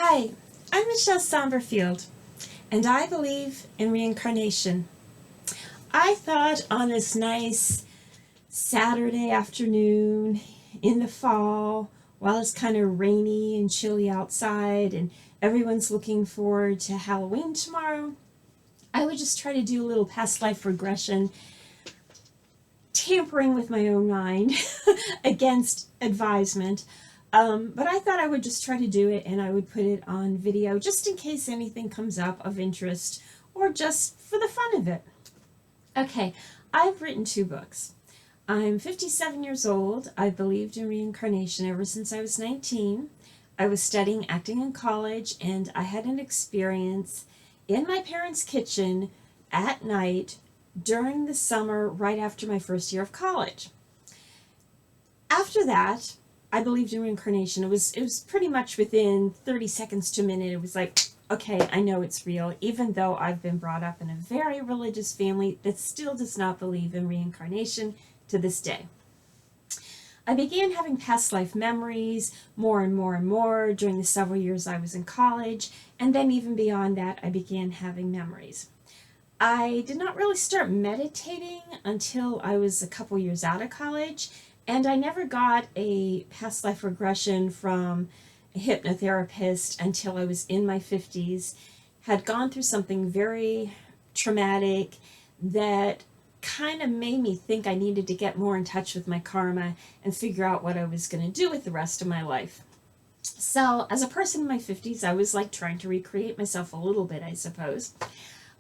Hi, I'm Michelle Saumberfield, and I believe in reincarnation. I thought on this nice Saturday afternoon in the fall, while it's kind of rainy and chilly outside and everyone's looking forward to Halloween tomorrow, I would just try to do a little past life regression, tampering with my own mind against advisement. But I thought I would just try to do it and I would put it on video just in case anything comes up of interest or just for the fun of it. Okay, I've written 2 books. I'm 57 years old. I've believed in reincarnation ever since I was 19. I was studying acting in college and I had an experience in my parents' kitchen at night during the summer right after my first year of college. After that, I believed in reincarnation. It was pretty much within 30 seconds to a minute. It was like, okay, I know it's real, even though I've been brought up in a very religious family that still does not believe in reincarnation to this day. I began having past life memories more and more and more during the several years I was in college, and then even beyond that, I began having memories. I did not really start meditating until I was a couple years out of college, and I never got a past life regression from a hypnotherapist until I was in my 50s, had gone through something very traumatic that kind of made me think I needed to get more in touch with my karma and figure out what I was going to do with the rest of my life. So, as a person in my 50s, I was like trying to recreate myself a little bit, I suppose.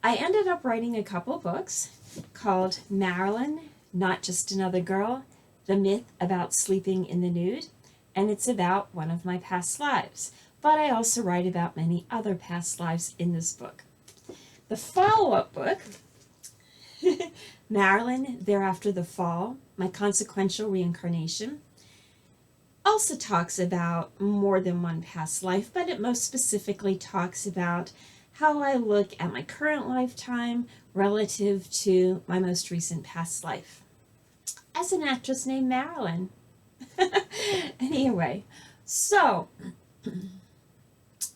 I ended up writing a couple books called Marilyn, Not Just Another Girl, The Myth About Sleeping in the Nude, and it's about one of my past lives. But I also write about many other past lives in this book. The follow-up book, Marilyn, Thereafter the Fall, My Consequential Reincarnation, also talks about more than one past life, but it most specifically talks about how I look at my current lifetime relative to my most recent past life as an actress named Marilyn. Anyway, so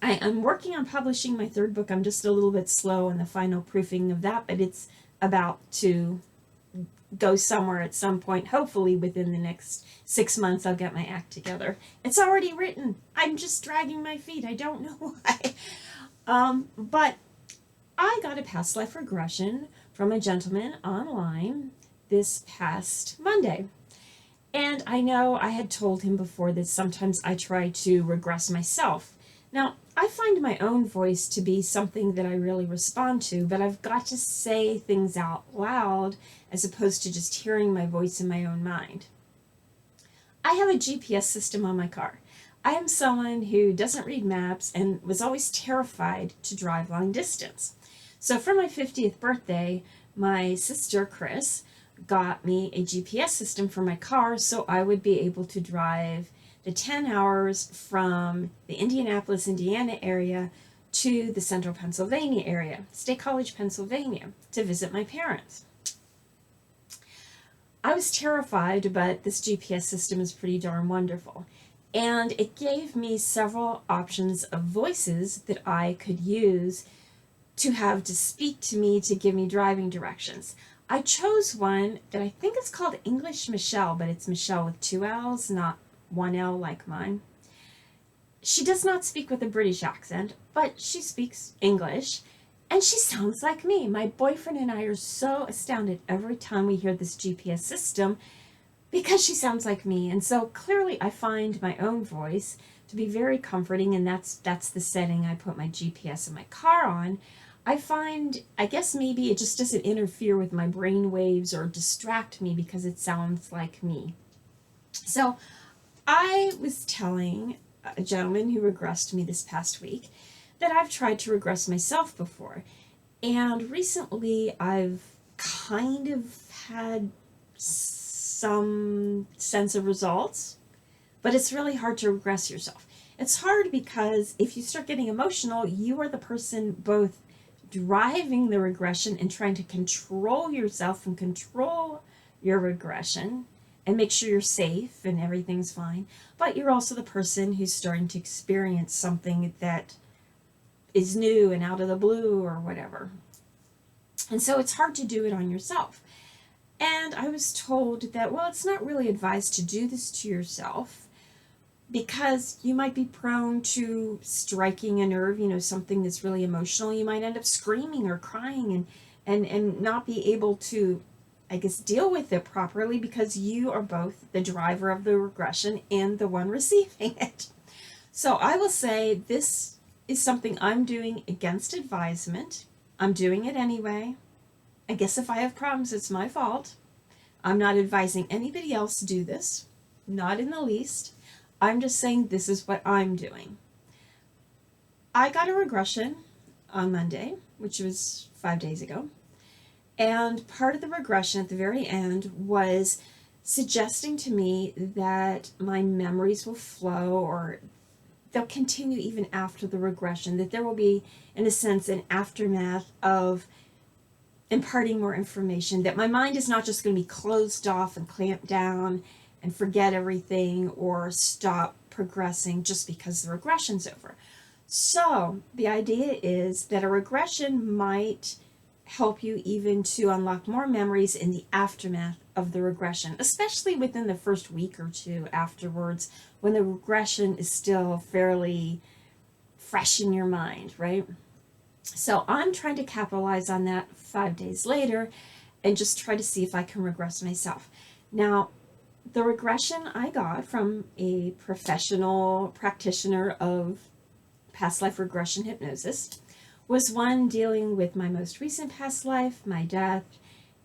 I am working on publishing my 3rd book. I'm just a little bit slow in the final proofing of that, but it's about to go somewhere at some point. Hopefully within the next 6 months I'll get my act together. It's already written. I'm just dragging my feet. I don't know why. But I got a past life regression from a gentleman online this past Monday. And I know I had told him before that sometimes I try to regress myself. Now, I find my own voice to be something that I really respond to, but I've got to say things out loud as opposed to just hearing my voice in my own mind. I have a GPS system on my car. I am someone who doesn't read maps and was always terrified to drive long distance. So for my 50th birthday, my sister, Chris, got me a GPS system for my car so I would be able to drive the 10 hours from the Indianapolis, Indiana area to the central Pennsylvania area, State College, Pennsylvania, to visit my parents. I was terrified, but this GPS system is pretty darn wonderful. And it gave me several options of voices that I could use to have to speak to me to give me driving directions. I chose one that I think is called English Michelle, but it's Michelle with 2 L's, not 1 L like mine. She does not speak with a British accent, but she speaks English, and she sounds like me. My boyfriend and I are so astounded every time we hear this GPS system because she sounds like me. And so clearly I find my own voice to be very comforting, and that's the setting I put my GPS in my car on. I guess maybe it just doesn't interfere with my brain waves or distract me because it sounds like me. So I was telling a gentleman who regressed me this past week that I've tried to regress myself before. And recently I've kind of had some sense of results, but it's really hard to regress yourself. It's hard because if you start getting emotional, you are the person both driving the regression and trying to control yourself and control your regression and make sure you're safe and everything's fine. But you're also the person who's starting to experience something that is new and out of the blue or whatever. And so it's hard to do it on yourself. And I was told that, well, it's not really advised to do this to yourself because you might be prone to striking a nerve, something that's really emotional. You might end up screaming or crying and not be able to, I guess, deal with it properly because you are both the driver of the regression and the one receiving it. So I will say this is something I'm doing against advisement. I'm doing it anyway. I guess if I have problems, it's my fault. I'm not advising anybody else to do this, not in the least. I'm just saying this is what I'm doing. I got a regression on Monday, which was 5 days ago. And part of the regression at the very end was suggesting to me that my memories will flow, or they'll continue even after the regression, that there will be, in a sense, an aftermath of imparting more information, that my mind is not just going to be closed off and clamped down and forget everything or stop progressing just because the regression's over. So the idea is that a regression might help you even to unlock more memories in the aftermath of the regression, especially within the first week or two afterwards, when the regression is still fairly fresh in your mind, right? So I'm trying to capitalize on that 5 days later and just try to see if I can regress myself. Now, the regression I got from a professional practitioner of past life regression hypnosis was one dealing with my most recent past life, my death,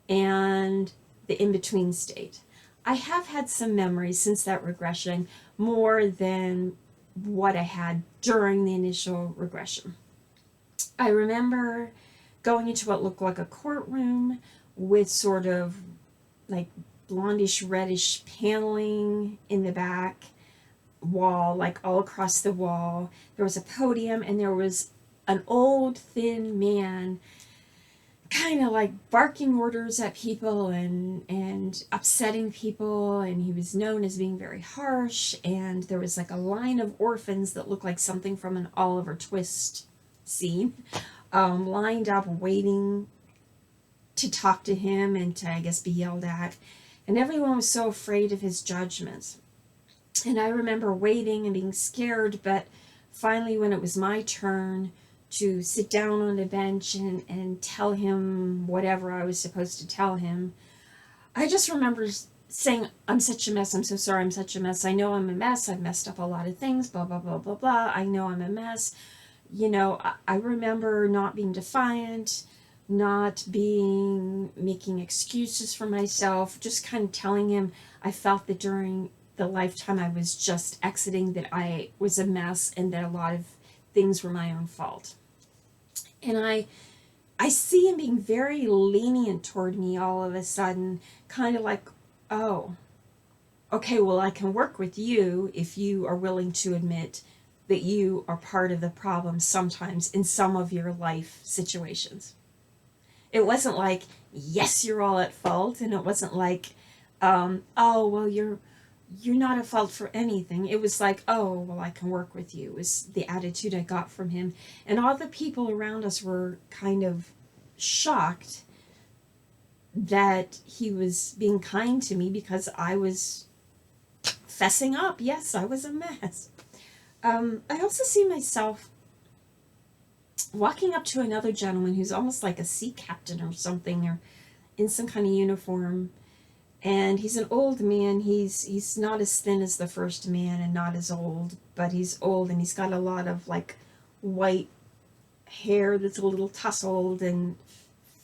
and the in-between state. I have had some memories since that regression, more than what I had during the initial regression. I remember going into what looked like a courtroom with sort of like blondish reddish paneling in the back wall, like all across the wall. There was a podium and there was an old thin man kind of like barking orders at people and upsetting people, and he was known as being very harsh, and there was like a line of orphans that looked like something from an Oliver Twist scene, lined up waiting to talk to him and to, I guess, be yelled at, and everyone was so afraid of his judgments. And I remember waiting and being scared, but finally when it was my turn to sit down on a bench and tell him whatever I was supposed to tell him, I just remember saying, I'm such a mess, I'm so sorry, I'm such a mess, I know I'm a mess, I've messed up a lot of things, blah, blah, blah, blah, blah, I know I'm a mess. I remember not being defiant, making excuses for myself, just kind of telling him I felt that during the lifetime I was just exiting, that I was a mess and that a lot of things were my own fault. And I see him being very lenient toward me all of a sudden, kind of like, oh, okay, well, I can work with you if you are willing to admit that you are part of the problem sometimes in some of your life situations. It wasn't like, yes, you're all at fault, and it wasn't like, oh, well, you're not at fault for anything. It was like, oh, well, I can work with you, was the attitude I got from him. And all the people around us were kind of shocked that he was being kind to me because I was fessing up. Yes, I was a mess. I also see myself walking up to another gentleman who's almost like a sea captain or something, or in some kind of uniform. And he's an old man. He's not as thin as the first man and not as old, but he's old, and he's got a lot of like white hair that's a little tousled and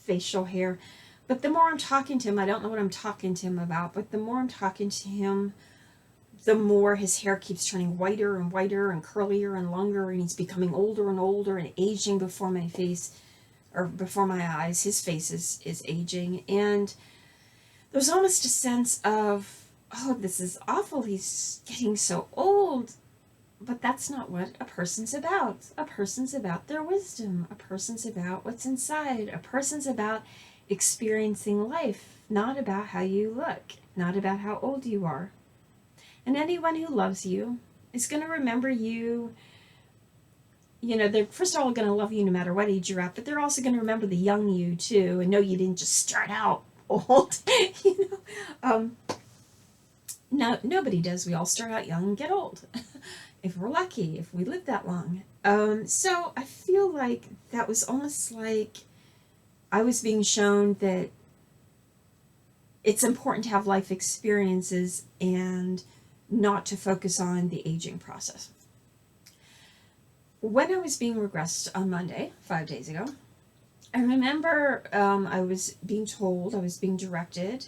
facial hair. But the more I'm talking to him, I don't know what I'm talking to him about, but the more I'm talking to him, the more his hair keeps turning whiter and whiter and curlier and longer, and he's becoming older and older and aging before my face, or before my eyes. His face is aging, and there's almost a sense of, oh, this is awful, he's getting so old. But that's not what a person's about. A person's about their wisdom. A person's about what's inside. A person's about experiencing life, not about how you look, not about how old you are. And anyone who loves you is going to remember you. They're first of all going to love you no matter what age you're at, but they're also going to remember the young you too and know you didn't just start out old. you know. No, nobody does. We all start out young and get old. If we're lucky, if we live that long. So I feel like that was almost like I was being shown that it's important to have life experiences and not to focus on the aging process. When I was being regressed on Monday, 5 days ago, I remember I was being told, I was being directed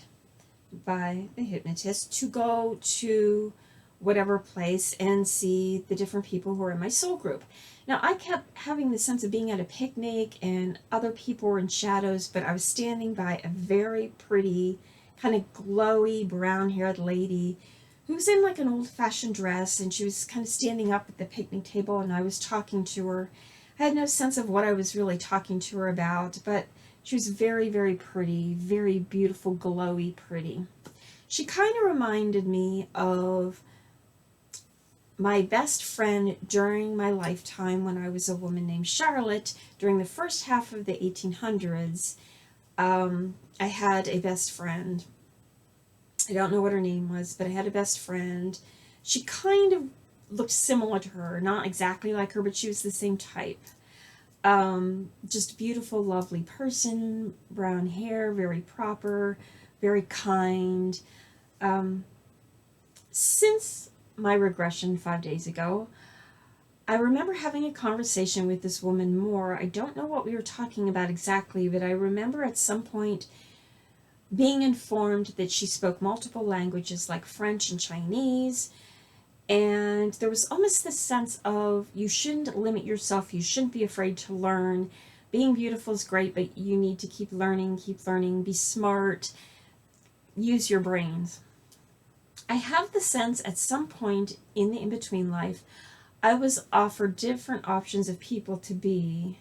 by the hypnotist to go to whatever place and see the different people who are in my soul group. Now, I kept having the sense of being at a picnic and other people were in shadows, but I was standing by a very pretty, kind of glowy, brown-haired lady who was in like an old-fashioned dress, and she was kind of standing up at the picnic table, and I was talking to her. I had no sense of what I was really talking to her about, but she was very, very pretty, very beautiful, glowy pretty. She kind of reminded me of my best friend during my lifetime when I was a woman named Charlotte during the first half of the 1800s. I had a best friend. I don't know what her name was, but I had a best friend. She kind of looked similar to her, not exactly like her, but she was the same type. Just beautiful, lovely person, brown hair, very proper, very kind. Since my regression 5 days ago, I remember having a conversation with this woman more. I don't know what we were talking about exactly, but I remember at some point being informed that she spoke multiple languages like French and Chinese, and there was almost this sense of you shouldn't limit yourself, you shouldn't be afraid to learn. Being beautiful is great, but you need to keep learning, be smart, use your brains. I have the sense at some point in the in-between life, I was offered different options of people to be,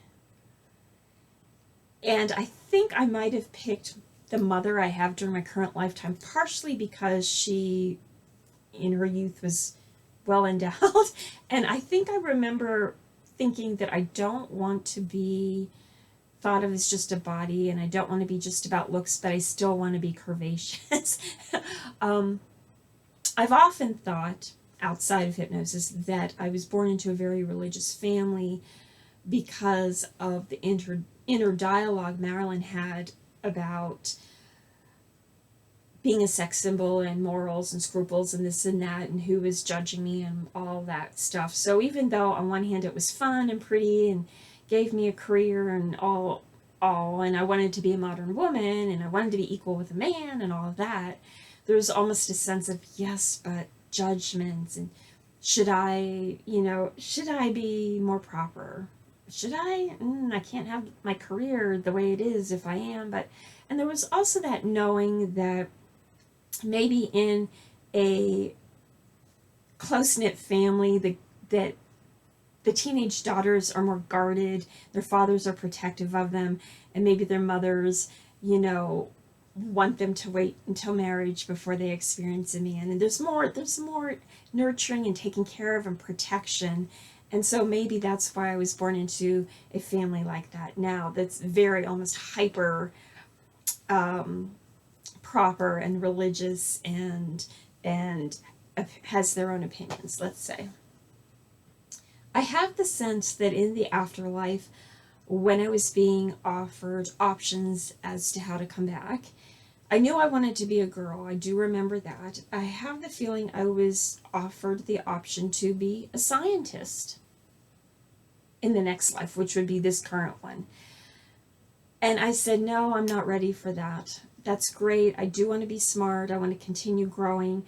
and I think I might have picked the mother I have during my current lifetime, partially because she, in her youth, was well endowed. And I think I remember thinking that I don't want to be thought of as just a body, and I don't want to be just about looks, but I still want to be curvaceous. I've often thought, outside of hypnosis, that I was born into a very religious family because of the inner dialogue Marilyn had about being a sex symbol and morals and scruples and this and that and who was judging me and all that stuff. So even though on one hand it was fun and pretty and gave me a career and all and I wanted to be a modern woman and I wanted to be equal with a man and all of that, there was almost a sense of yes, but judgments and should I be more proper? Should I? I can't have my career the way it is if I am. And there was also that knowing that maybe in a close-knit family, that the teenage daughters are more guarded, their fathers are protective of them, and maybe their mothers, want them to wait until marriage before they experience a man. And there's more nurturing and taking care of and protection. And so maybe that's why I was born into a family like that now, that's very almost hyper proper and religious and has their own opinions, let's say. I have the sense that in the afterlife, when I was being offered options as to how to come back, I knew I wanted to be a girl. I do remember that. I have the feeling I was offered the option to be a scientist in the next life, which would be this current one. And I said, no, I'm not ready for that. That's great. I do want to be smart. I want to continue growing,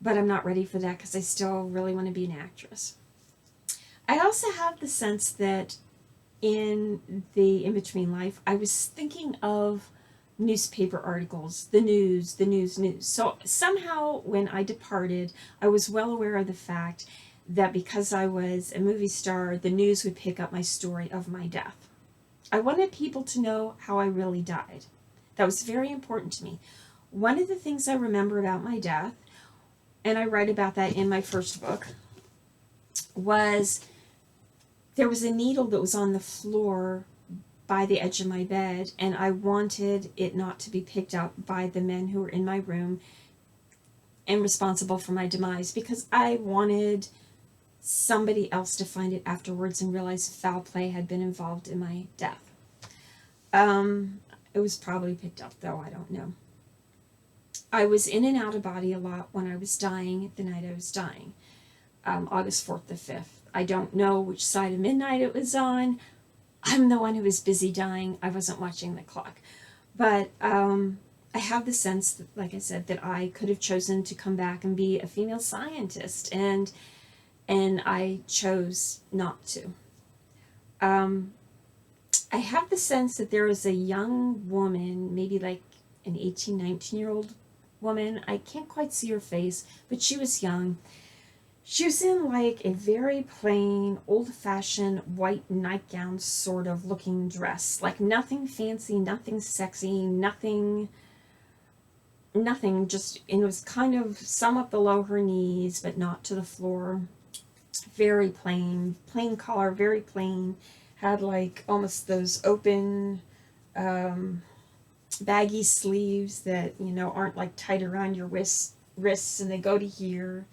but I'm not ready for that because I still really want to be an actress. I also have the sense that in the in-between life, I was thinking of newspaper articles, the news. So somehow when I departed, I was well aware of the fact that because I was a movie star, the news would pick up my story of my death. I wanted people to know how I really died. That was very important to me. One of the things I remember about my death, and I write about that in my first book, was there was a needle that was on the floor by the edge of my bed, and I wanted it not to be picked up by the men who were in my room and responsible for my demise, because I wanted somebody else to find it afterwards and realize foul play had been involved in my death. It was probably picked up, though, I don't know. I was in and out of body a lot when I was dying, the night I was dying, August 4th to 5th. I don't know which side of midnight it was on. I'm the one who was busy dying. I wasn't watching the clock. But I have the sense, that, like I said, that I could have chosen to come back and be a female scientist, and I chose not to. I have the sense that there was a young woman, maybe like an 18, 19-year-old woman. I can't quite see her face, but she was young. She was in like a very plain, old-fashioned white nightgown sort of looking dress. Like nothing fancy, nothing sexy, nothing, just, and it was kind of some up below her knees, but not to the floor. Very plain collar, very plain. Had like almost those open, baggy sleeves that, aren't like tight around your wrists and they go to here.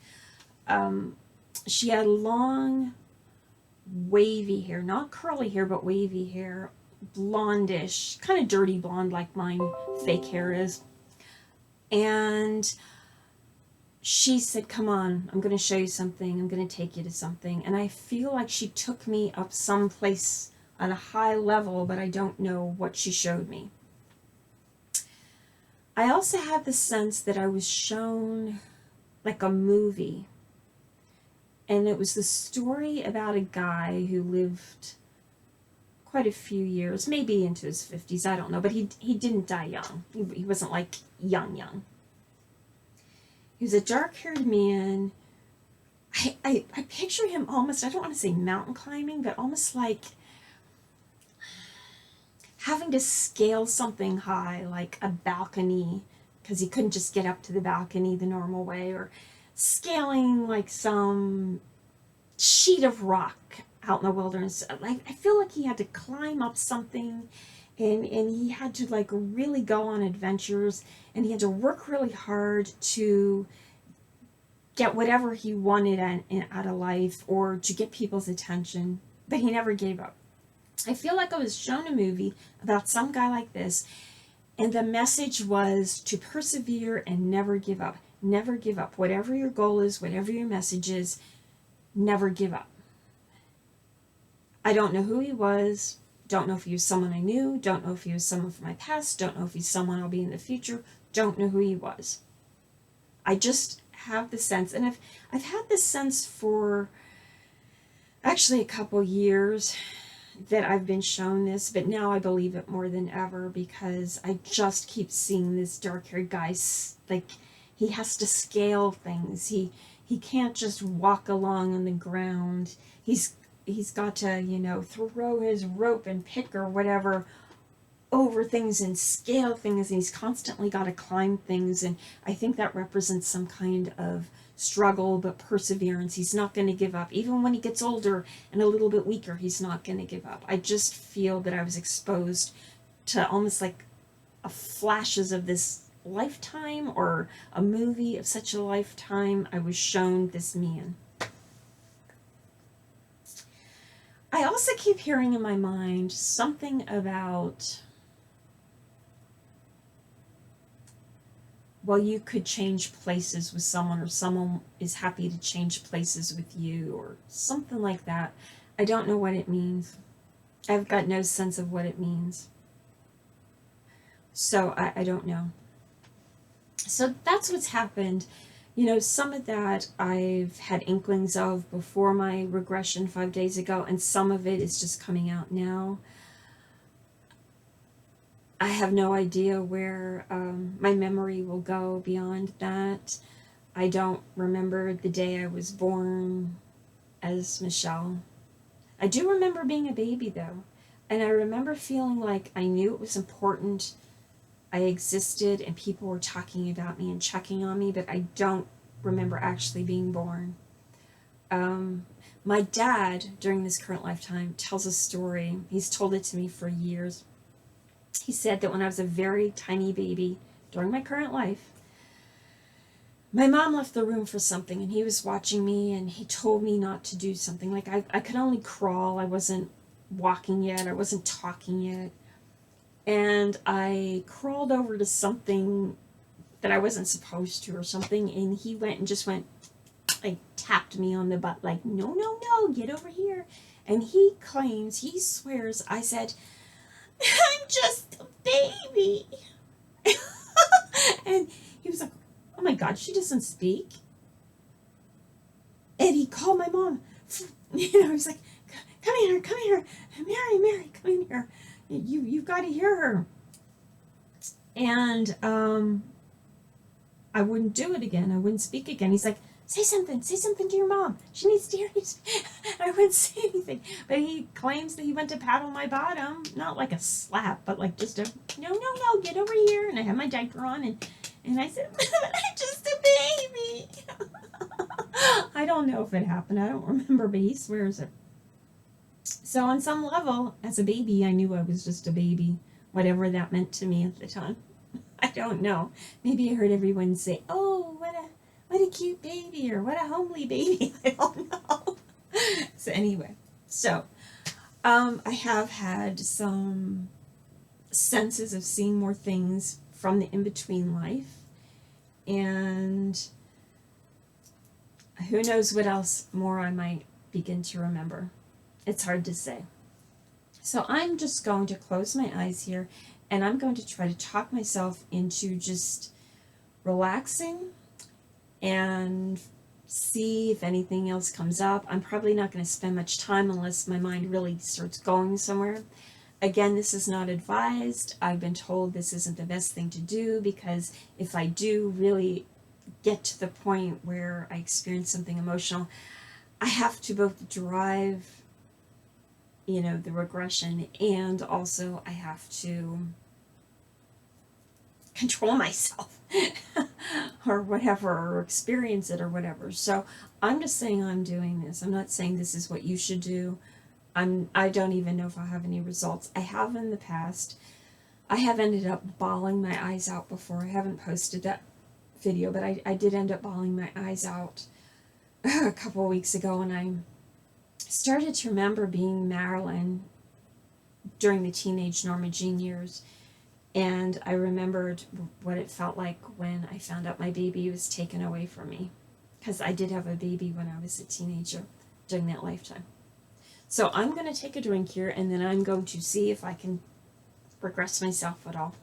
She had long, wavy hair, not curly hair, but wavy hair, blondish, kind of dirty blonde like mine fake hair is. And she said, "Come on, I'm going to show you something. I'm going to take you to something." And I feel like she took me up someplace on a high level, but I don't know what she showed me. I also had the sense that I was shown like a movie. And it was the story about a guy who lived quite a few years, maybe into his 50s, I don't know, but he didn't die young. He wasn't like young. He was a dark-haired man. I picture him almost, I don't want to say mountain climbing, but almost like having to scale something high, like a balcony, because he couldn't just get up to the balcony the normal way, or scaling like some sheet of rock out in the wilderness. Like, I feel like he had to climb up something, and he had to like really go on adventures, and he had to work really hard to get whatever he wanted out of life, or to get people's attention, but he never gave up. I feel like I was shown a movie about some guy like this, and the message was to persevere and never give up. Never give up. Whatever your goal is, whatever your message is, never give up. I don't know who he was. Don't know if he was someone I knew. Don't know if he was someone from my past. Don't know if he's someone I'll be in the future. Don't know who he was. I just have the sense, and I've had this sense for actually a couple years, that I've been shown this, but now I believe it more than ever, because I just keep seeing this dark-haired guy, like, he has to scale things. He can't just walk along on the ground. He's got to, throw his rope and pick or whatever over things and scale things, and he's constantly got to climb things, and I think that represents some kind of struggle but perseverance. He's not going to give up. Even when he gets older and a little bit weaker, he's not going to give up. I just feel that I was exposed to almost like flashes of this lifetime, or a movie of such a lifetime. I was shown this man. I also keep hearing in my mind something about, well, you could change places with someone, or someone is happy to change places with you, or something like that. I don't know what it means. I've got no sense of what it means. So I don't know. So that's what's happened. Some of that I've had inklings of before my regression 5 days ago, and some of it is just coming out now. I have no idea where my memory will go beyond that. I don't remember the day I was born as Michelle. I do remember being a baby, though, and I remember feeling like I knew it was important I existed and people were talking about me and checking on me, but I don't remember actually being born. My dad, during this current lifetime, tells a story. He's told it to me for years. He said that when I was a very tiny baby, during my current life, my mom left the room for something and he was watching me and he told me not to do something. Like I could only crawl. I wasn't walking yet. I wasn't talking yet. And I crawled over to something that I wasn't supposed to or something, and he went and just went, like, tapped me on the butt, like, no, no, no, get over here. And he claims, he swears, I said, I'm just a baby. And he was like, oh my God, she doesn't speak. And he called my mom. You know, he was like, come here, Mary, come in here. You've got to hear her. And I wouldn't do it again. I wouldn't speak again. He's like, say something to your mom. She needs to hear you. I wouldn't say anything. But he claims that he went to pat on my bottom, not like a slap, but like just a, no, get over here. And I had my diaper on, and I said, I'm just a baby. I don't know if it happened. I don't remember, but he swears it. So on some level, as a baby, I knew I was just a baby, whatever that meant to me at the time. I don't know. Maybe I heard everyone say, oh, what a cute baby, or what a homely baby. I don't know. So anyway, I have had some senses of seeing more things from the in-between life, and who knows what else more I might begin to remember. It's hard to say. So I'm just going to close my eyes here, and I'm going to try to talk myself into just relaxing and see if anything else comes up. I'm probably not going to spend much time unless my mind really starts going somewhere. Again, this is not advised. I've been told this isn't the best thing to do, because if I do really get to the point where I experience something emotional, I have to both drive, the regression, and also I have to control myself or whatever, or experience it or whatever. So I'm just saying I'm doing this. I'm not saying this is what you should do. I don't even know if I'll have any results. I have in the past. I have ended up bawling my eyes out before. I haven't posted that video, but I did end up bawling my eyes out a couple of weeks ago, and I started to remember being Marilyn during the teenage Norma Jean years, and I remembered what it felt like when I found out my baby was taken away from me, because I did have a baby when I was a teenager during that lifetime. So I'm going to take a drink here, and then I'm going to see if I can progress myself at all.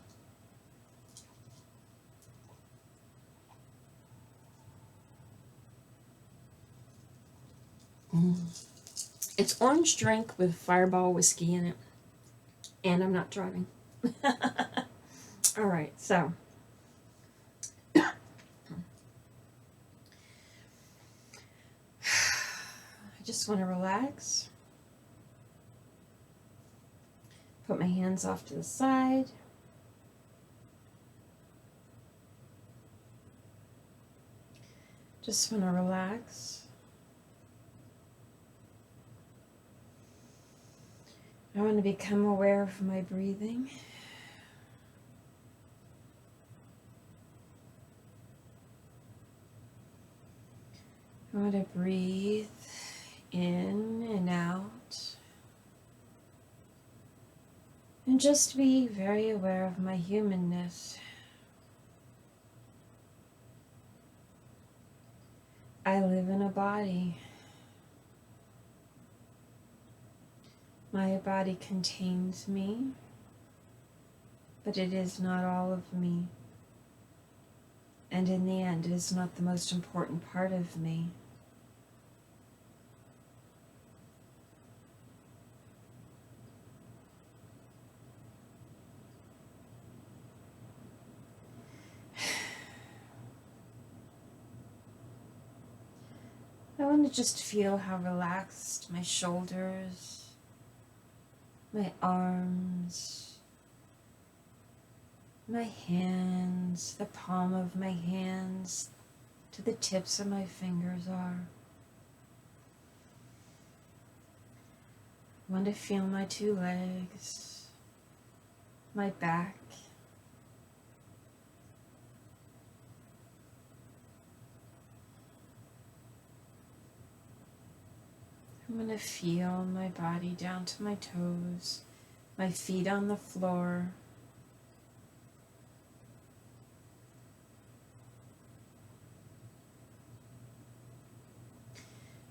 It's orange drink with Fireball whiskey in it, and I'm not driving. All right, so I just want to relax. Put my hands off to the side. Just want to relax. I want to become aware of my breathing. I want to breathe in and out. And just be very aware of my humanness. I live in a body. My body contains me, but it is not all of me. And in the end, it is not the most important part of me. I want to just feel how relaxed my shoulders, my arms, my hands, the palm of my hands to the tips of my fingers are. I want to feel my two legs, my back. I'm going to feel my body down to my toes, my feet on the floor.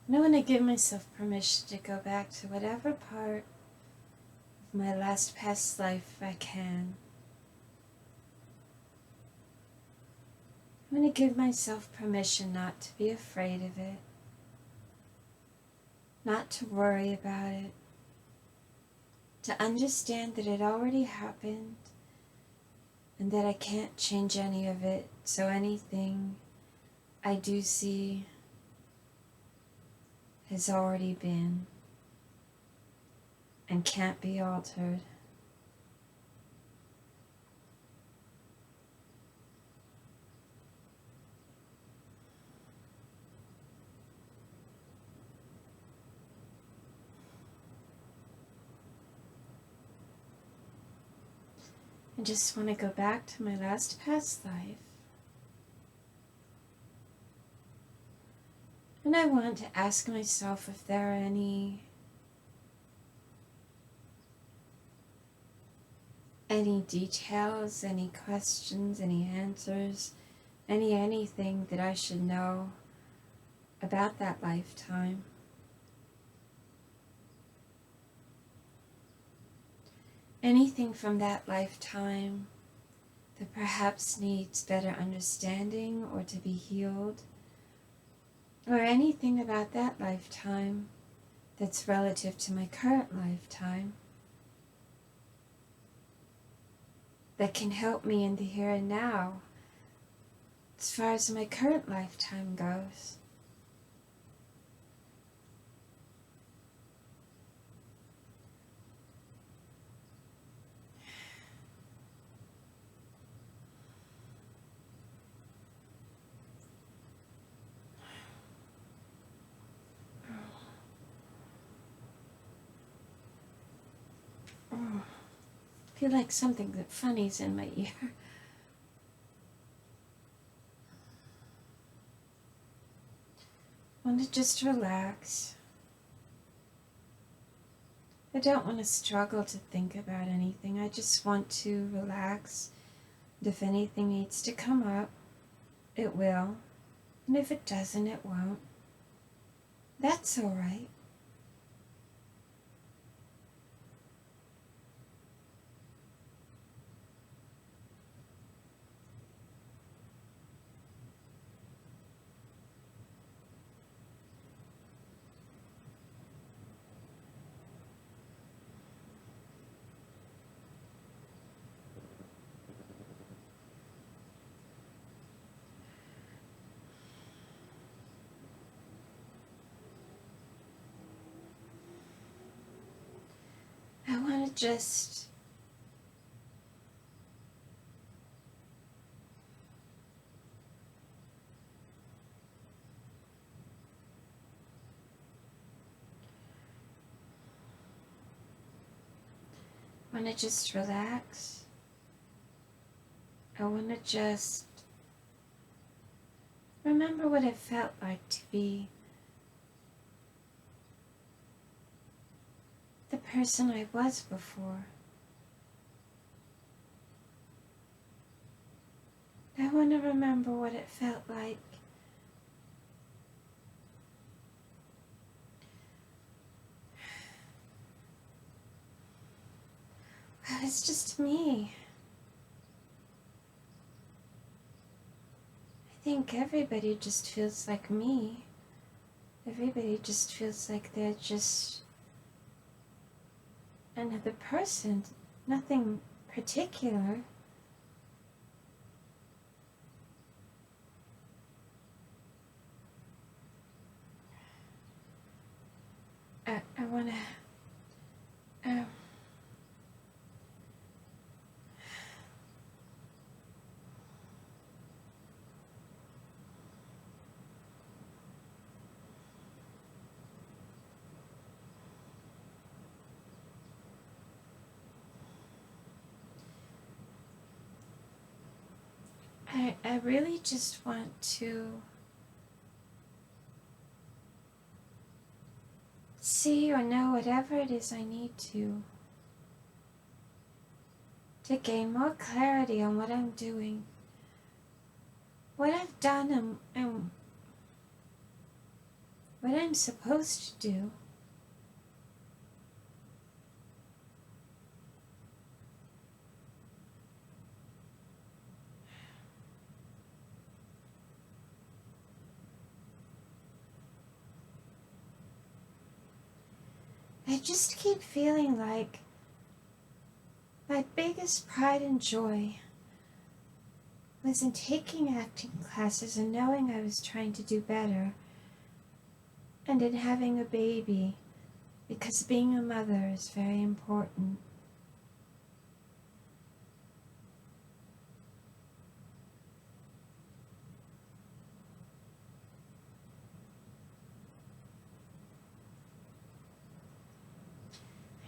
And I want to give myself permission to go back to whatever part of my last past life I can. I'm going to give myself permission not to be afraid of it, not to worry about it, to understand that it already happened and that I can't change any of it. So anything I do see has already been and can't be altered. I just want to go back to my last past life. And I want to ask myself if there are any details, any questions, any answers, anything that I should know about that lifetime. Anything from that lifetime that perhaps needs better understanding or to be healed, or anything about that lifetime that's relative to my current lifetime that can help me in the here and now as far as my current lifetime goes. Oh, I feel like something that funny's in my ear. I want to just relax. I don't want to struggle to think about anything. I just want to relax. And if anything needs to come up, it will. And if it doesn't, it won't. That's all right. I want to just relax. I want to just remember what it felt like to be the person I was before. I want to remember what it felt like I was just me. I think everybody just feels like me. Everybody just feels like they're just another person, nothing particular. I want to I really just want to see or know whatever it is I need to gain more clarity on what I'm doing, what I've done, and what I'm supposed to do. I just keep feeling like my biggest pride and joy was in taking acting classes and knowing I was trying to do better, and in having a baby, because being a mother is very important.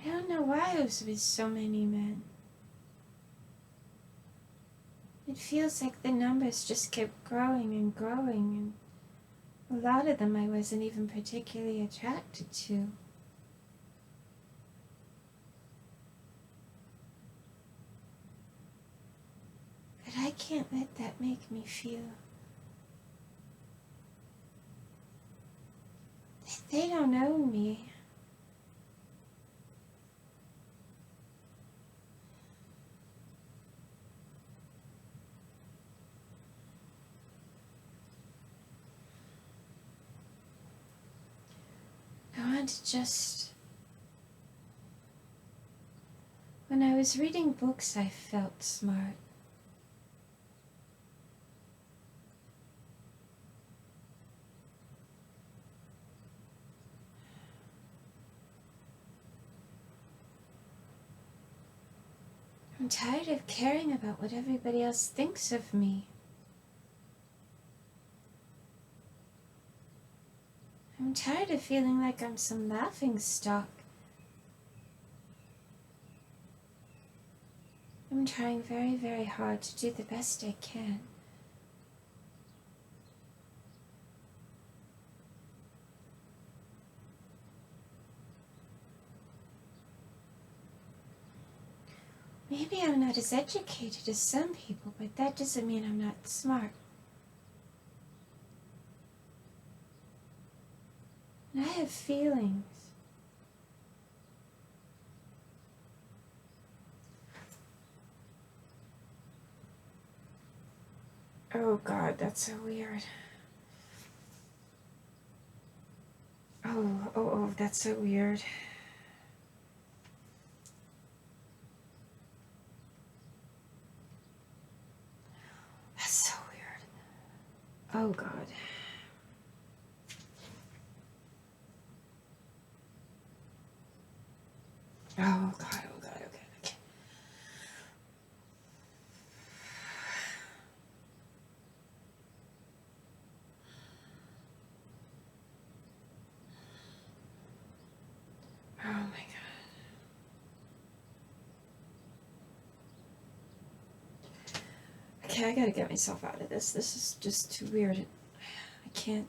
I don't know why I was with so many men. It feels like the numbers just kept growing and growing, and a lot of them I wasn't even particularly attracted to. But I can't let that make me feel that they don't own me. I want to just... When I was reading books, I felt smart. I'm tired of caring about what everybody else thinks of me. I'm tired of feeling like I'm some laughingstock. I'm trying very, very hard to do the best I can. Maybe I'm not as educated as some people, but that doesn't mean I'm not smart. And I have feelings. Oh God, that's so weird. Oh, that's so weird. That's so weird. Oh God. Oh God, okay. Oh my God. Okay, I gotta get myself out of this. This is just too weird. I can't.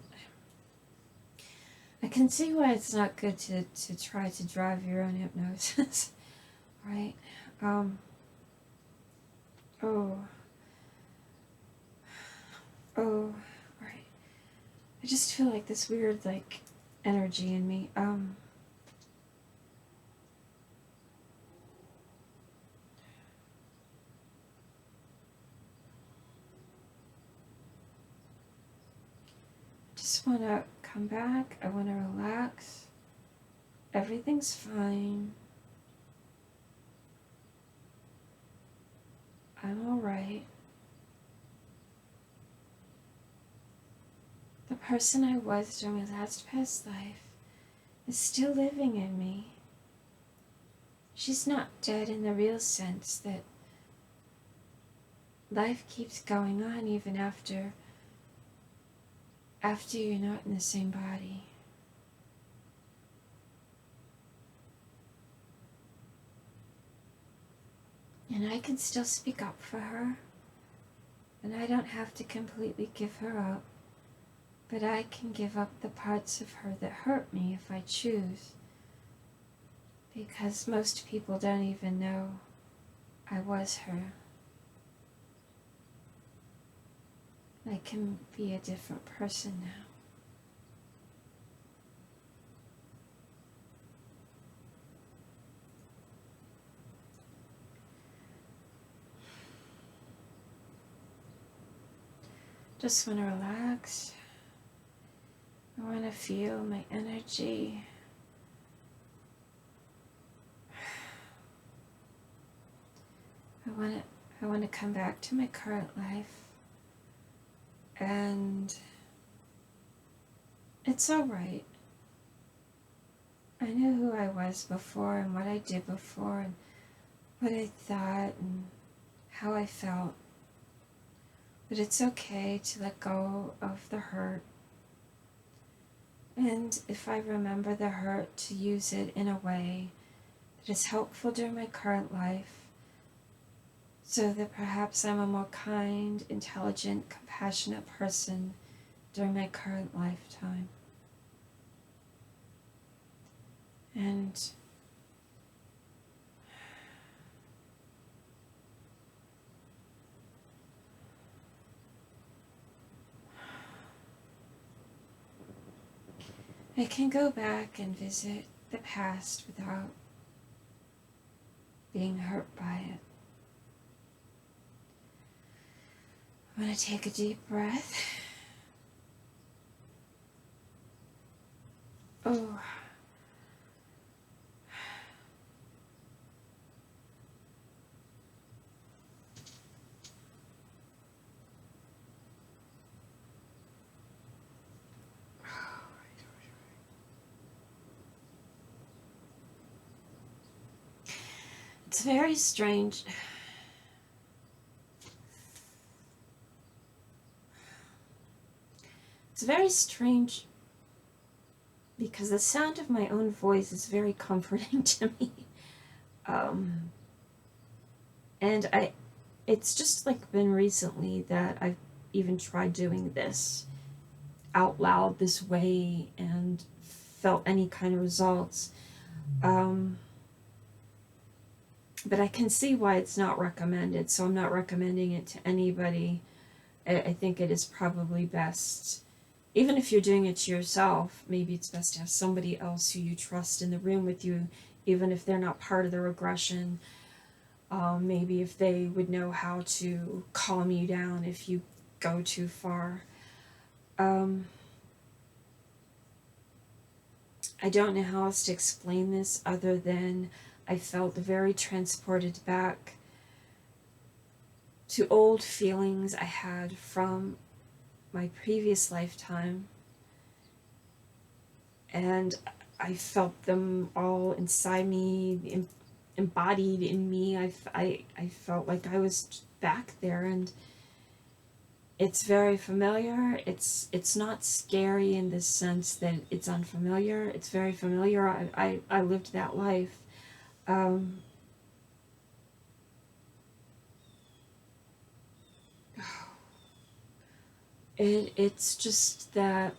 I can see why it's not good to try to drive your own hypnosis. Right? Right. I just feel like this weird, like, energy in me. Just want to come back. I want to relax. Everything's fine. I'm alright. The person I was during my last past life is still living in me. She's not dead in the real sense that life keeps going on even after you're not in the same body. And I can still speak up for her, And I don't have to completely give her up, but I can give up the parts of her that hurt me if I choose, because most people don't even know I was her. I can be a different person now. Just want to relax. I want to feel my energy. I want to come back to my current life. And it's all right. I know who I was before and what I did before and what I thought and how I felt. But it's okay to let go of the hurt. And if I remember the hurt, to use it in a way that is helpful during my current life, so that perhaps I'm a more kind, intelligent, compassionate person during my current lifetime. And I can go back and visit the past without being hurt by it. I'm going to take a deep breath. Oh. It's very strange. It's very strange because the sound of my own voice is very comforting to me. And it's just like been recently that I've even tried doing this out loud this way and felt any kind of results. But I can see why it's not recommended, so I'm not recommending it to anybody. I think it is probably best, even if you're doing it to yourself, maybe it's best to have somebody else who you trust in the room with you, even if they're not part of the regression. Maybe if they would know how to calm you down if you go too far. I don't know how else to explain this other than I felt very transported back to old feelings I had from my previous lifetime, and I felt them all inside me, embodied in me. I felt like I was back there, and it's very familiar. It's not scary in the sense that it's unfamiliar. It's very familiar. I lived that life. It's just that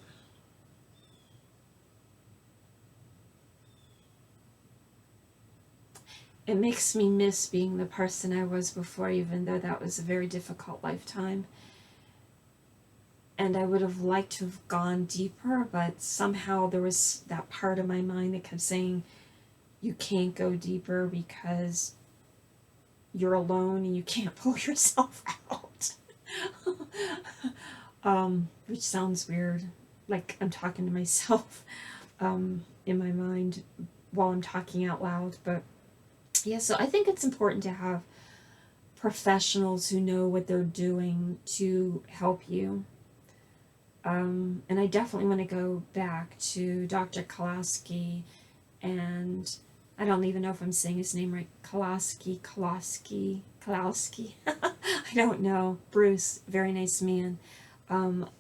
it makes me miss being the person I was before, even though that was a very difficult lifetime. And I would have liked to have gone deeper, but somehow there was that part of my mind that kept saying, you can't go deeper because you're alone and you can't pull yourself out. Which sounds weird, like I'm talking to myself in my mind while I'm talking out loud. But yeah, so I think it's important to have professionals who know what they're doing to help you. And I definitely want to go back to Dr. Kolaski, and I don't even know if I'm saying his name right. Kolaski. I don't know. Bruce, very nice man.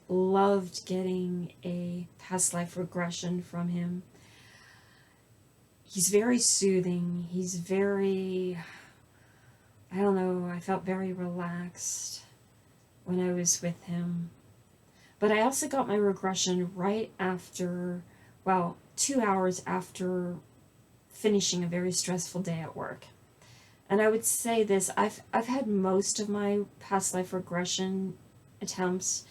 Loved getting a past life regression from him. He's very soothing. He's very, I don't know, I felt very relaxed when I was with him. But I also got my regression right after, well, 2 hours after finishing a very stressful day at work. And I would say this, I've had most of my past life regression attempts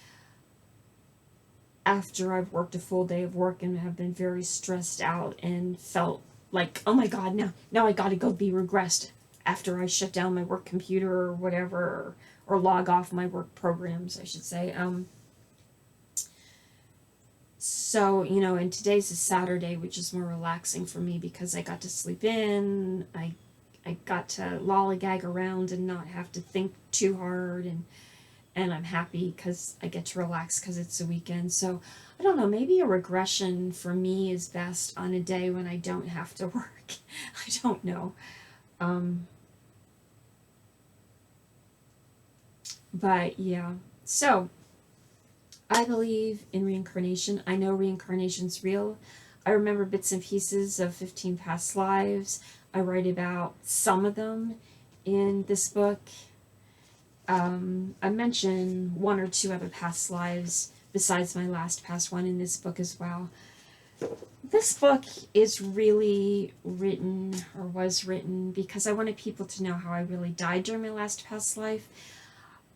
after I've worked a full day of work and have been very stressed out and felt like, oh my God, now I gotta go be regressed after I shut down my work computer or whatever, or log off my work programs, I should say. So, and today's a Saturday, which is more relaxing for me because I got to sleep in. I got to lollygag around and not have to think too hard, and I'm happy because I get to relax because it's a weekend. So I don't know, maybe a regression for me is best on a day when I don't have to work. I don't know. But yeah, so I believe in reincarnation. I know reincarnation's real. I remember bits and pieces of 15 past lives. I write about some of them in this book. I mention one or two other past lives besides my last past one in this book as well. This book is really written, or was written, because I wanted people to know how I really died during my last past life.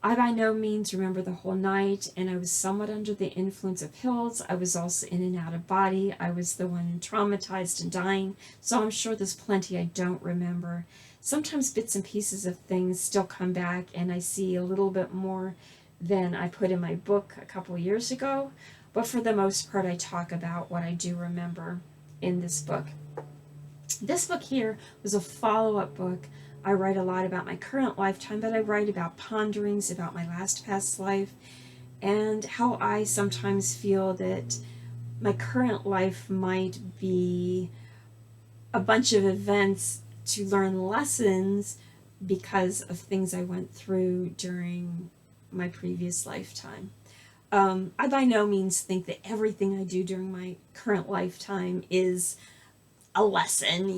I by no means remember the whole night, and I was somewhat under the influence of pills. I was also in and out of body. I was the one traumatized and dying, so I'm sure there's plenty I don't remember. Sometimes bits and pieces of things still come back, and I see a little bit more than I put in my book a couple years ago, but for the most part I talk about what I do remember in this book. This book here was a follow-up book. I write a lot about my current lifetime, but I write about ponderings about my last past life and how I sometimes feel that my current life might be a bunch of events to learn lessons because of things I went through during my previous lifetime. I by no means think that everything I do during my current lifetime is a lesson,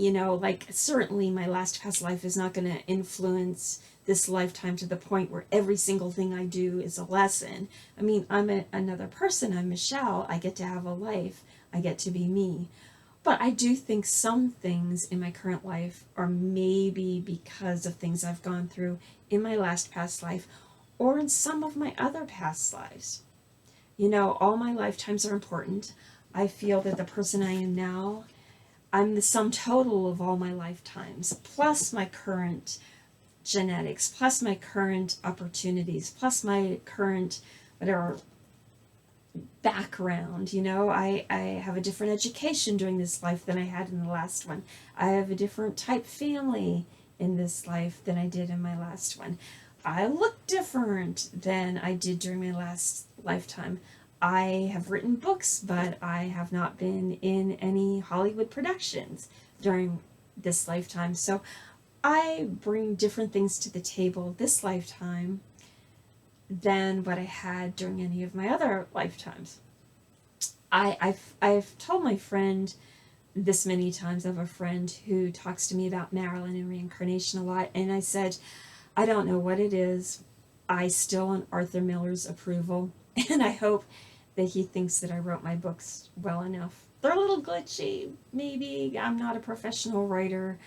like certainly my last past life is not going to influence this lifetime to the point where every single thing I do is a lesson. I mean, I'm another person. I'm Michelle. I get to have a life. I get to be me. But I do think some things in my current life are maybe because of things I've gone through in my last past life or in some of my other past lives. All my lifetimes are important. I feel that the person I am now, I'm the sum total of all my lifetimes, plus my current genetics, plus my current opportunities, plus my current whatever background. I have a different education during this life than I had in the last one. I have a different type family in this life than I did in my last one. I look different than I did during my last lifetime. I have written books, but I have not been in any Hollywood productions during this lifetime. So I bring different things to the table this lifetime than what I had during any of my other lifetimes. I've told my friend this many times. I have a friend who talks to me about Marilyn and reincarnation a lot, and I said, I don't know what it is. I still want Arthur Miller's approval, and I hope that he thinks that I wrote my books well enough. They're a little glitchy, maybe. I'm not a professional writer.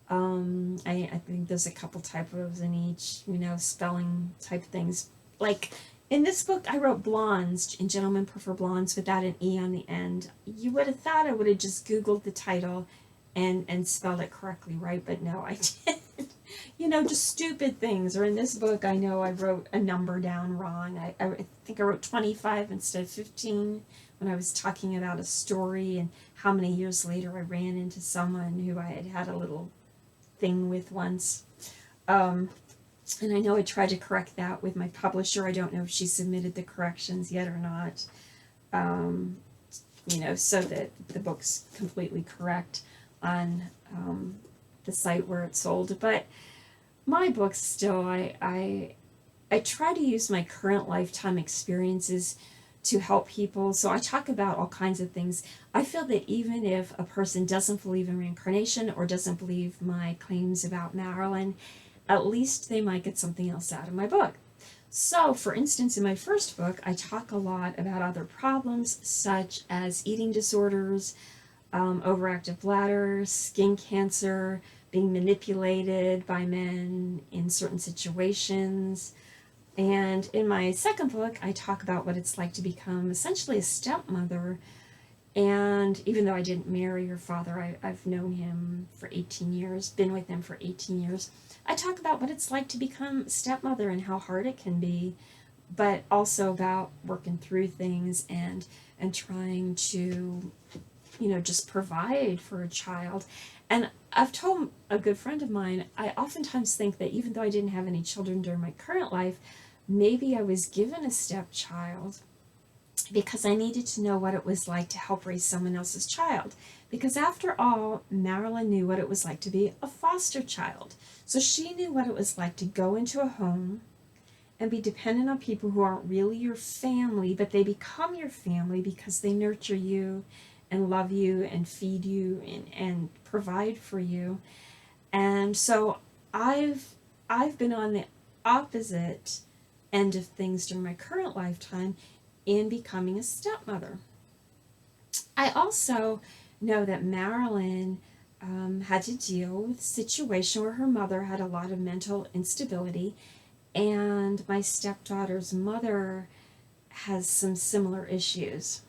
I think there's a couple typos in each, spelling type things. Like in this book, I wrote blondes, and gentlemen prefer blondes without an E on the end. You would have thought I would have just Googled the title and spelled it correctly, right? But no, I didn't. Just stupid things. Or in this book, I know I wrote a number down wrong. I think I wrote 25 instead of 15 when I was talking about a story and how many years later I ran into someone who I had a little thing with once. And I know I tried to correct that with my publisher. I don't know if she submitted the corrections yet or not. So that the book's completely correct on the site where it's sold. But my books still, I try to use my current lifetime experiences to help people. So I talk about all kinds of things. I feel that even if a person doesn't believe in reincarnation or doesn't believe my claims about Marilyn, at least they might get something else out of my book. So, for instance, in my first book, I talk a lot about other problems such as eating disorders, overactive bladder, skin cancer, being manipulated by men in certain situations. And in my second book, I talk about what it's like to become essentially a stepmother. And even though I didn't marry her father, I've known him for 18 years, been with him for 18 years. I talk about what it's like to become a stepmother and how hard it can be, but also about working through things and trying to, just provide for a child. And I've told a good friend of mine, I oftentimes think that even though I didn't have any children during my current life, maybe I was given a stepchild because I needed to know what it was like to help raise someone else's child. Because after all, Marilyn knew what it was like to be a foster child. So she knew what it was like to go into a home and be dependent on people who aren't really your family, but they become your family because they nurture you and love you and feed you and provide for you. And so I've been on the opposite end of things during my current lifetime in becoming a stepmother. I also know that Marilyn had to deal with a situation where her mother had a lot of mental instability, and my stepdaughter's mother has some similar issues.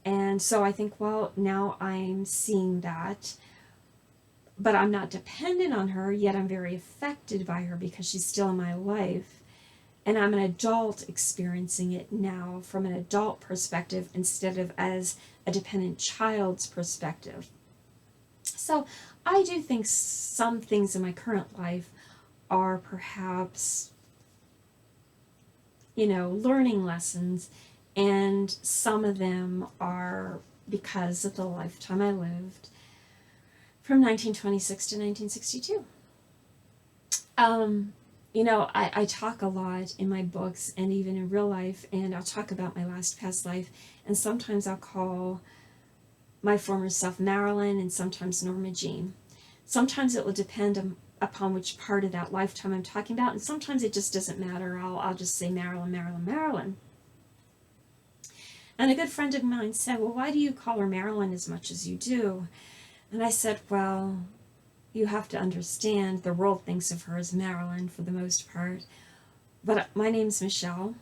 And so I think, well, now I'm seeing that, but I'm not dependent on her, yet I'm very affected by her because she's still in my life. And I'm an adult experiencing it now from an adult perspective instead of as a dependent child's perspective. So I do think some things in my current life are perhaps, learning lessons, and some of them are because of the lifetime I lived from 1926 to 1962. I talk a lot in my books and even in real life, and I'll talk about my last past life, and sometimes I'll call my former self Marilyn and sometimes Norma Jean. Sometimes it will depend upon which part of that lifetime I'm talking about, and sometimes it just doesn't matter. I'll just say Marilyn, Marilyn, Marilyn. And a good friend of mine said, well, why do you call her Marilyn as much as you do? And I said, well, you have to understand the world thinks of her as Marilyn for the most part. But my name's Michelle.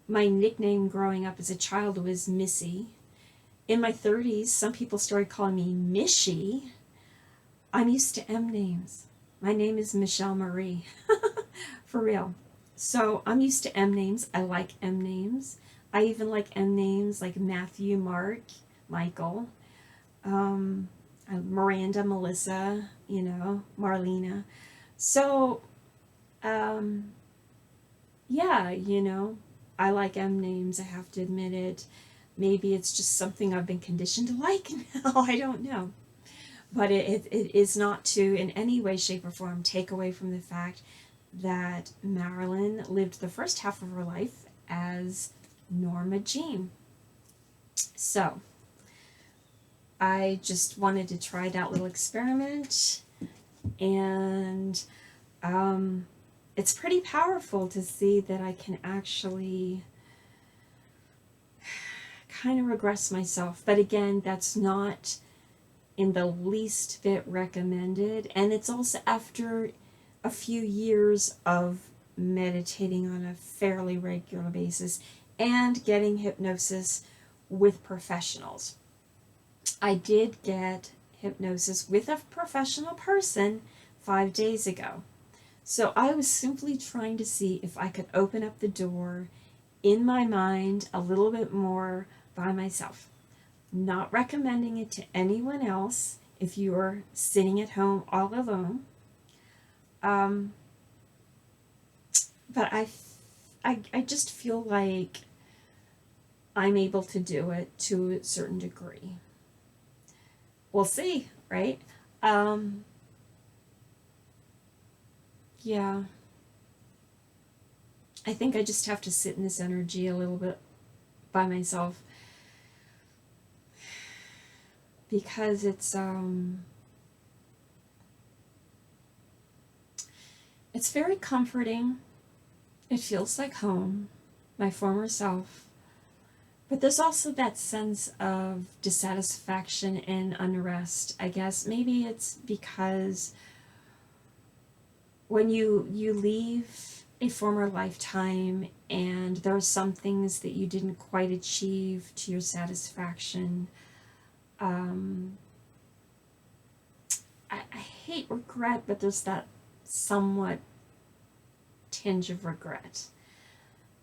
My nickname growing up as a child was Missy. In my 30s, some people started calling me Mishy. I'm used to M names. My name is Michelle Marie. For real. So I'm used to M names. I like M names. I even like M names like Matthew, Mark, Michael, Miranda, Melissa, Marlena. So, yeah, I like M names. I have to admit it. Maybe it's just something I've been conditioned to like now. I don't know. But it is not to, in any way, shape, or form, take away from the fact that Marilyn lived the first half of her life as Norma Jean. So, I just wanted to try that little experiment, and it's pretty powerful to see that I can actually kind of regress myself. But again, that's not in the least bit recommended, and it's also after a few years of meditating on a fairly regular basis and getting hypnosis with professionals. I did get hypnosis with a professional person 5 days ago. So I was simply trying to see if I could open up the door in my mind a little bit more by myself. Not recommending it to anyone else if you are sitting at home all alone. But I just feel like I'm able to do it to a certain degree. We'll see, right? Yeah. I think I just have to sit in this energy a little bit by myself because it's very comforting. It feels like home, my former self. But there's also that sense of dissatisfaction and unrest. I guess maybe it's because when you leave a former lifetime and there are some things that you didn't quite achieve to your satisfaction, um, I hate regret, but there's that somewhat tinge of regret.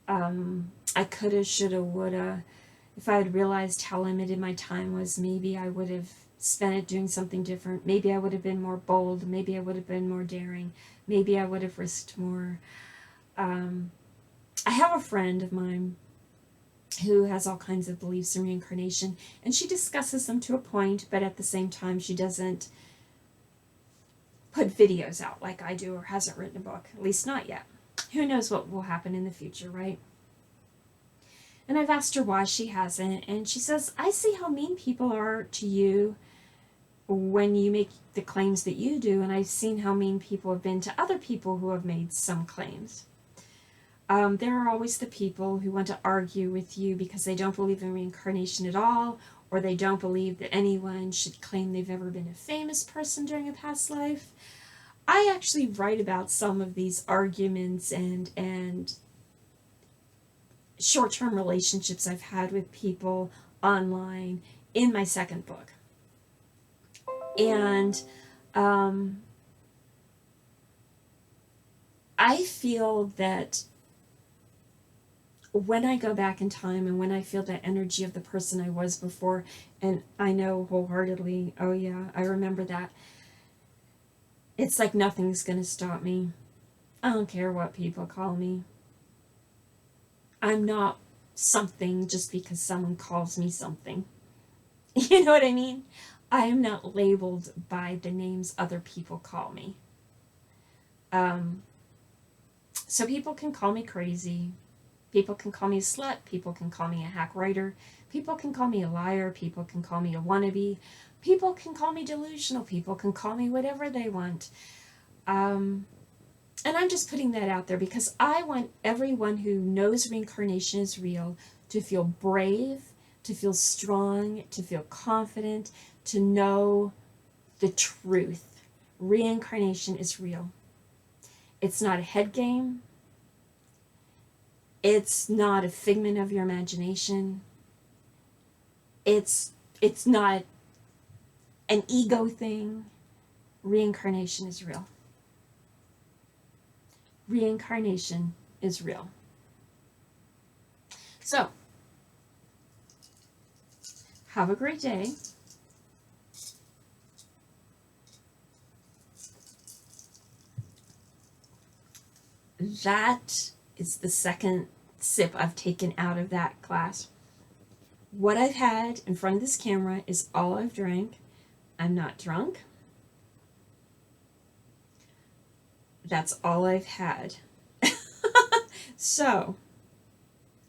I coulda, shoulda, woulda. If I had realized how limited my time was, maybe I would have spent it doing something different. Maybe I would have been more bold. Maybe I would have been more daring. Maybe I would have risked more. I have a friend of mine who has all kinds of beliefs in reincarnation, and she discusses them to a point, but at the same time, she doesn't put videos out like I do or hasn't written a book, at least not yet. Who knows what will happen in the future, right? And I've asked her why she hasn't, and she says, I see how mean people are to you when you make the claims that you do, and I've seen how mean people have been to other people who have made some claims. There are always the people who want to argue with you because they don't believe in reincarnation at all, or they don't believe that anyone should claim they've ever been a famous person during a past life. I actually write about some of these arguments and short-term relationships I've had with people online in my second book. And I feel that when I go back in time and when I feel that energy of the person I was before, and I know wholeheartedly, oh yeah, I remember that, it's like nothing's going to stop me. I don't care what people call me. I'm not something just because someone calls me something. You know what I mean? I am not labeled by the names other people call me. So people can call me crazy. People can call me a slut. People can call me a hack writer. People can call me a liar. People can call me a wannabe. People can call me delusional. People can call me whatever they want. And I'm just putting that out there because I want everyone who knows reincarnation is real to feel brave, to feel strong, to feel confident, to know the truth. Reincarnation is real. It's not a head game. It's not a figment of your imagination. It's not an ego thing. Reincarnation is real. Reincarnation is real. So, have a great day. That is the second sip I've taken out of that glass. What I've had in front of this camera is all I've drank. I'm not drunk. That's all I've had. So,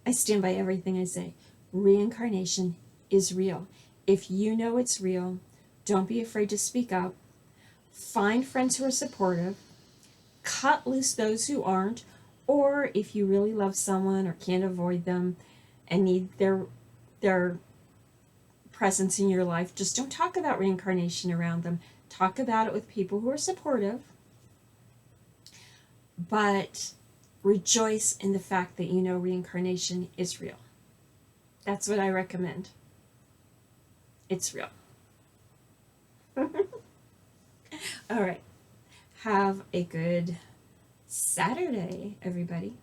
I stand by everything I say. Reincarnation is real. If you know it's real, don't be afraid to speak up. Find friends who are supportive. Cut loose those who aren't. Or if you really love someone or can't avoid them and need their presence in your life, just don't talk about reincarnation around them. Talk about it with people who are supportive. But rejoice in the fact that you know reincarnation is real. That's what I recommend. It's real. All right. Have a good Saturday, everybody.